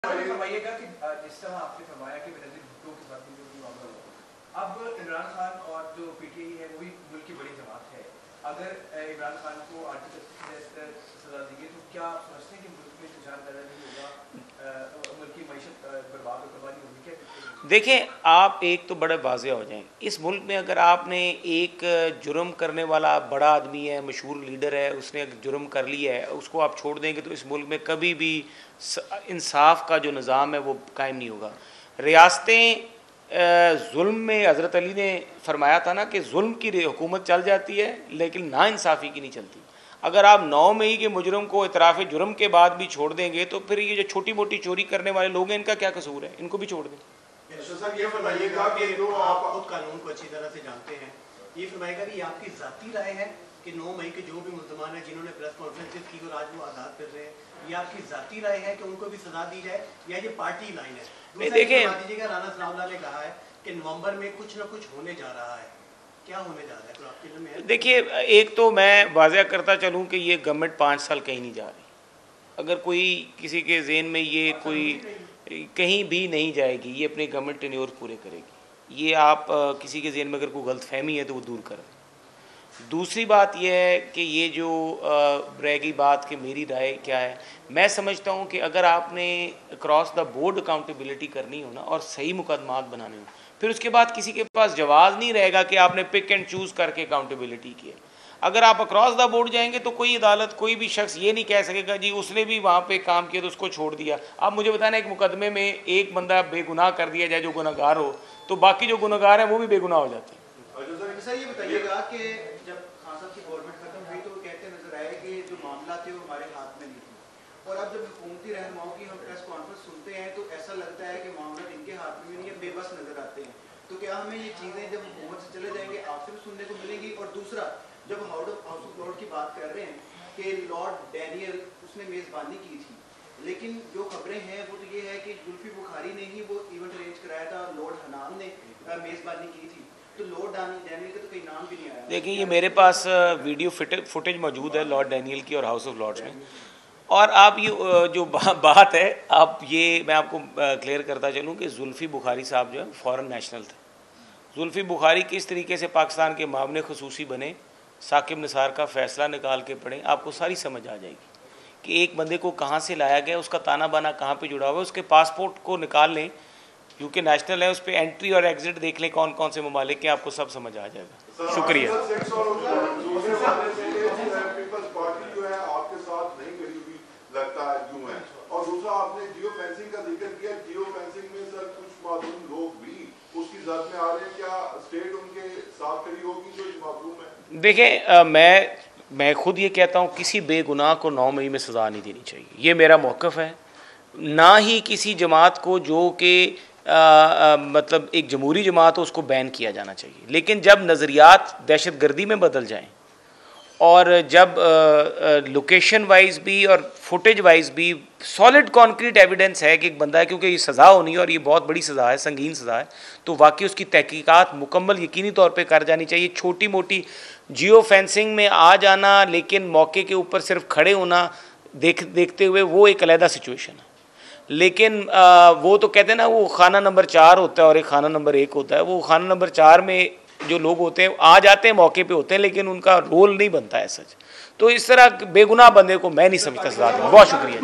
फरमाइएगा कि जिस तरह आपने फरमाया कि बेनज़ीर भुट्टो के साथ जो मामला हुआ, अब इमरान खान और जो पीटीआई है वो भी मुल्क की बड़ी जमात है, अगर इमरान खान को आर्टिकल 36 की सजा दी गई तो क्या आप समझते हैं कि मुल्क में इंतजार पैदा नहीं होगा, मुल्क की मईशत बर्बाद और बर्बादी होगी? क्या देखें, आप एक तो बड़े वाज़ेह हो जाएं, इस मुल्क में अगर आपने एक जुर्म करने वाला बड़ा आदमी है, मशहूर लीडर है, उसने जुर्म कर लिया है, उसको आप छोड़ देंगे तो इस मुल्क में कभी भी इंसाफ का जो निज़ाम है वो कायम नहीं होगा। रियासतें जुल्म में, हज़रत अली ने फरमाया था ना कि जुल्म की हुकूमत चल जाती है लेकिन नाइंसाफ़ी की नहीं चलती। अगर आप 9 मई के मुजरम को इतराफ़ जुर्म के बाद भी छोड़ देंगे तो फिर ये जो छोटी मोटी चोरी करने वाले लोग हैं, इनका क्या कसूर है? इनको भी छोड़ दें। सर ये फरमाइएगा कि जो आप खुद कानून को अच्छी तरह से जानते हैं, ये फरमाइएगा कि ये आपकी ज़ाती राय है कि 9 मई के जो भी मुल्ज़मान हैं जिन्होंने प्रेस कॉन्फ्रेंस की और आज वो आज़ाद कर रहे हैं, ये आपकी ज़ाती राय है कि उनको भी सज़ा दी जाए या ये पार्टी लाइन है? नहीं, देखिए, राना सनाउल्लाह ने कहा है कि नवंबर में कुछ ना कुछ होने जा रहा है, क्या होने जा रहा है आपके दिल में? देखिए, एक तो मैं वाज़ह करता चलूँ कि ये गवर्नमेंट 5 साल कहीं नहीं जा रही। अगर कोई किसी के ज़हन में ये कोई कहीं भी नहीं जाएगी, ये अपने गवर्नमेंट टेन्योर पूरे करेगी। ये आप किसी के ज़हन में अगर कोई गलतफहमी है तो वो दूर करें। दूसरी बात यह है कि ये जो रहेगी बात कि मेरी राय क्या है, मैं समझता हूँ कि अगर आपने अक्रॉस द बोर्ड अकाउंटेबिलिटी करनी हो ना और सही मुकदमात बनाने हो, फिर उसके बाद किसी के पास जवाब नहीं रहेगा कि आपने पिक एंड चूज़ करके अकाउंटेबिलिटी की है। अगर आप अक्रॉस द बोर्ड जाएंगे तो कोई अदालत, कोई भी शख्स ये नहीं कह सकेगा जी उसने भी वहाँ पे काम किया तो उसको छोड़ दिया। आप मुझे बताना, एक मुकदमे में एक बंदा बेगुनाह कर दिया जाए जो गुनहगार हो, तो बाकी जो गुनहगार हैं वो भी बेगुनाह हो जाते हैं। सर ये बताइएगा कि जब खान साहब की गवर्नमेंट खत्म हुई तो वो कहते नजर आए कि जो मामला थे वो हमारे हाथ में नहीं थे, और अब जब हुकूमती रहनुमाओं की हम प्रेस कॉन्फ्रेंस सुनते हैं तो ऐसा लगता है कि मामला इनके हाथ में नहीं है, बेबस नजर आते हैं। तो क्या हमें ये चीज़ें जब हुकूमत से चले जाएंगे आपसे भी सुनने को मिलेंगी? और दूसरा, जब हाउस ऑफ लॉर्ड की बात कर रहे हैं कि लॉर्ड डैनियल उसने मेज़बानी की थी, लेकिन जो खबरें हैं वो तो ये है कि जुल्फी बुखारी ने ही वो इवेंट अरेंज कराया था, लॉर्ड हनान ने मेज़बानी की थी, तो लॉर्ड डैनियल का तो कोई नाम भी नहीं आया। देखिए, ये मेरे पास वीडियो फुटेज मौजूद है लॉर्ड डैनियल की और हाउस ऑफ लॉर्ड्स में। और आप ये जो बात है, आप ये मैं आपको क्लियर करता चलूँ कि जुल्फी बुखारी साहब जो है फॉरेन नेशनल थे। जुल्फी बुखारी किस तरीके से पाकिस्तान के मामले खसूसी बने, साकिब निसार का फ़ैसला निकाल के पढ़ें, आपको सारी समझ आ जाएगी कि एक बंदे को कहाँ से लाया गया, उसका ताना बाना कहाँ पे जुड़ा हुआ है। उसके पासपोर्ट को निकाल लें, यूके नेशनल है, उस पर एंट्री और एग्जिट देख लें कौन कौन से ममालिक के, आपको सब समझ आ जाएगा। शुक्रिया। और दूसरा आपने जियो फेंसिंग का जिक्र किया, जियो फेंसिंग में सर कुछ मालूम लोग भी उसकी जद में आ रहे हैं, क्या स्टेट उनके साथ खड़ी होगी जो मालूम है? देखें, मैं खुद ये कहता हूँ किसी बेगुनाह को 9 मई में सज़ा नहीं देनी चाहिए, ये मेरा मौक़िफ़ है। ना ही किसी जमात को जो कि मतलब एक जमहूरी जमात हो उसको बैन किया जाना चाहिए। लेकिन जब नज़रियात दहशत गर्दी में बदल जाएँ और जब लोकेशन वाइज भी और फुटेज वाइज भी सॉलिड कॉन्क्रीट एविडेंस है कि एक बंदा है, क्योंकि ये सज़ा होनी है और ये बहुत बड़ी सज़ा है, संगीन सज़ा है, तो वाकई उसकी तहकीकात मुकम्मल यकीनी तौर पे कर जानी चाहिए। छोटी मोटी जियो फेंसिंग में आ जाना लेकिन मौके के ऊपर सिर्फ खड़े होना देखते हुए वो एक अलहदा सिचुएशन है। लेकिन वो तो कहते हैं ना, वो खाना नंबर 4 होता है और एक खाना नंबर 1 होता है। वो खाना नंबर 4 में जो लोग होते हैं आ जाते हैं, मौके पे होते हैं, लेकिन उनका रोल नहीं बनता है सच। तो इस तरह बेगुनाह बंदे को मैं नहीं समझता सज़ा दूँ। बहुत शुक्रिया।